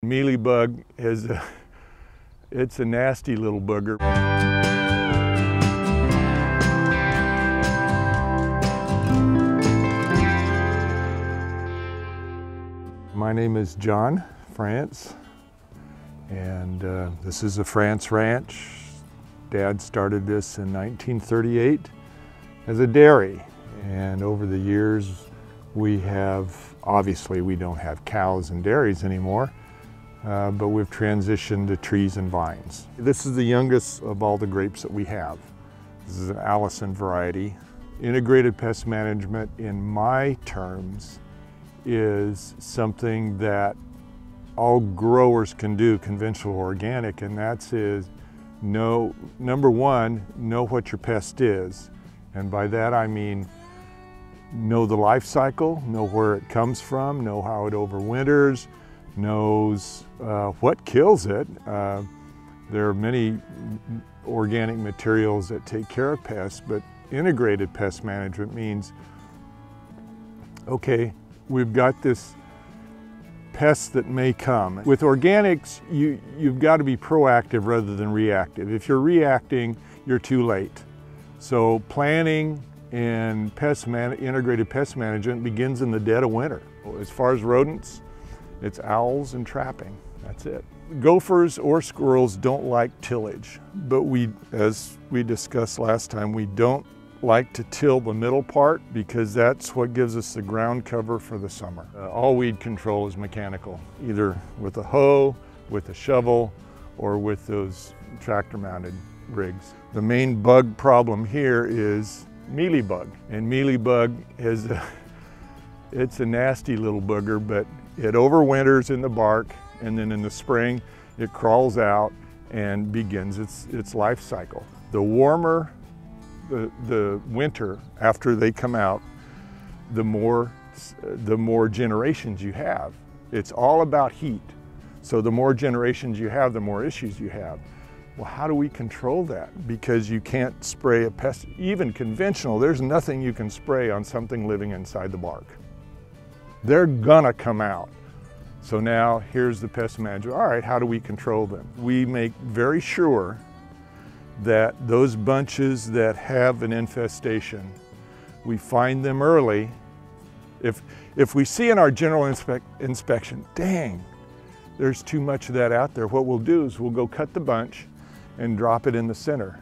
Mealybug it's a nasty little booger. My name is John France, and this is a France ranch. Dad started this in 1938 as a dairy, and over the years obviously we don't have cows and dairies anymore, but we've transitioned to trees and vines. This is the youngest of all the grapes that we have. This is an Allison variety. Integrated pest management, in my terms, is something that all growers can do, conventional or organic, and that's number one, know what your pest is. And by that I mean know the life cycle, know where it comes from, know how it overwinters, knows what kills it. There are many organic materials that take care of pests, but integrated pest management means, okay, we've got this pest that may come. With organics, you've got to be proactive rather than reactive. If you're reacting, you're too late. So planning and integrated pest management begins in the dead of winter. As far as rodents, it's owls and trapping, that's it. Gophers or squirrels don't like tillage, but as we discussed last time, we don't like to till the middle part because that's what gives us the ground cover for the summer. All weed control is mechanical, either with a hoe, with a shovel, or with those tractor-mounted rigs. The main bug problem here is mealybug, and mealybug it's a nasty little booger, but it overwinters in the bark, and then in the spring it crawls out and begins its life cycle. The warmer the winter after they come out, the more generations you have. It's all about heat. So the more generations you have, the more issues you have. Well, how do we control that? Because you can't spray a pest, even conventional, there's nothing you can spray on something living inside the bark. They're gonna come out. So now here's the pest manager. All right, how do we control them? We make very sure that those bunches that have an infestation, we find them early. If we see in our general inspection, dang, there's too much of that out there, what we'll do is we'll go cut the bunch and drop it in the center.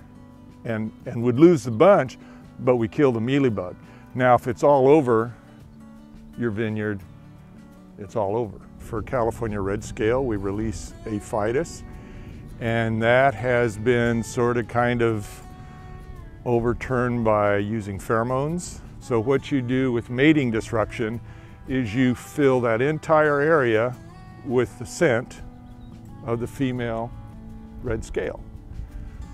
And we'd lose the bunch, but we kill the mealybug. Now, if it's all over your vineyard, it's all over. For California red scale, we release aphitis, and that has been sort of kind of overturned by using pheromones. So what you do with mating disruption is you fill that entire area with the scent of the female red scale.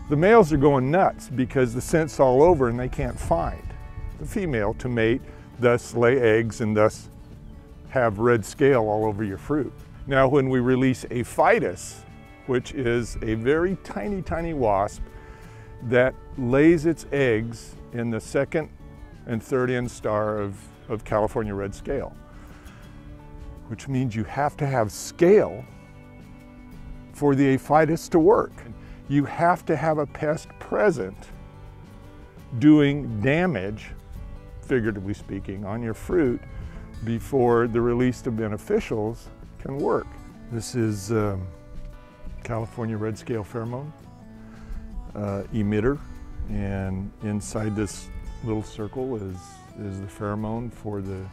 The males are going nuts because the scent's all over and they can't find the female to mate, thus lay eggs and thus have red scale all over your fruit. Now when we release aphitis, which is a very tiny, tiny wasp that lays its eggs in the second and third instar of California red scale, which means you have to have scale for the aphitis to work. You have to have a pest present doing damage, figuratively speaking, on your fruit before the release of beneficials can work. This is California red scale pheromone emitter, and inside this little circle is the pheromone for the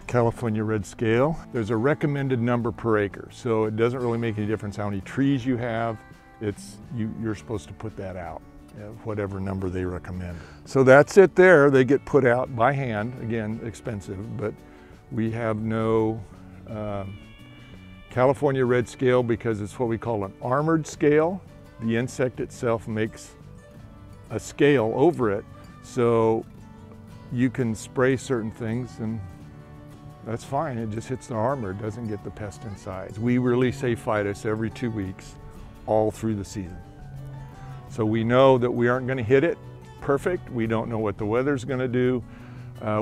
California red scale. There's a recommended number per acre, so it doesn't really make any difference how many trees you have. You're supposed to put that out, whatever number they recommend. So that's it there. They get put out by hand, again, expensive, but we have no California red scale because it's what we call an armored scale. The insect itself makes a scale over it, so you can spray certain things and that's fine. It just hits the armor, it doesn't get the pest inside. We release aphitis every 2 weeks, all through the season. So we know that we aren't going to hit it perfect. We don't know what the weather's going to do.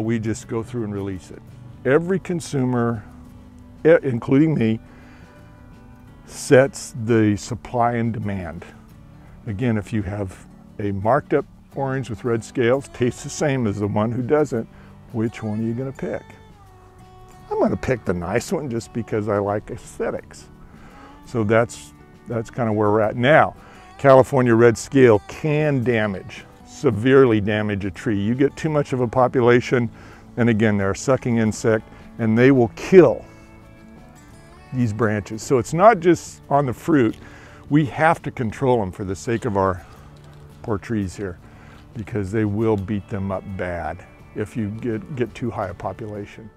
We just go through and release it. Every consumer, including me, sets the supply and demand. Again, if you have a marked up orange with red scales, tastes the same as the one who doesn't, which one are you going to pick? I'm going to pick the nice one just because I like aesthetics. So that's kind of where we're at now. California red scale can severely damage a tree. You get too much of a population, and again, they're a sucking insect, and they will kill these branches. So it's not just on the fruit. We have to control them for the sake of our poor trees here, because they will beat them up bad if you get too high a population.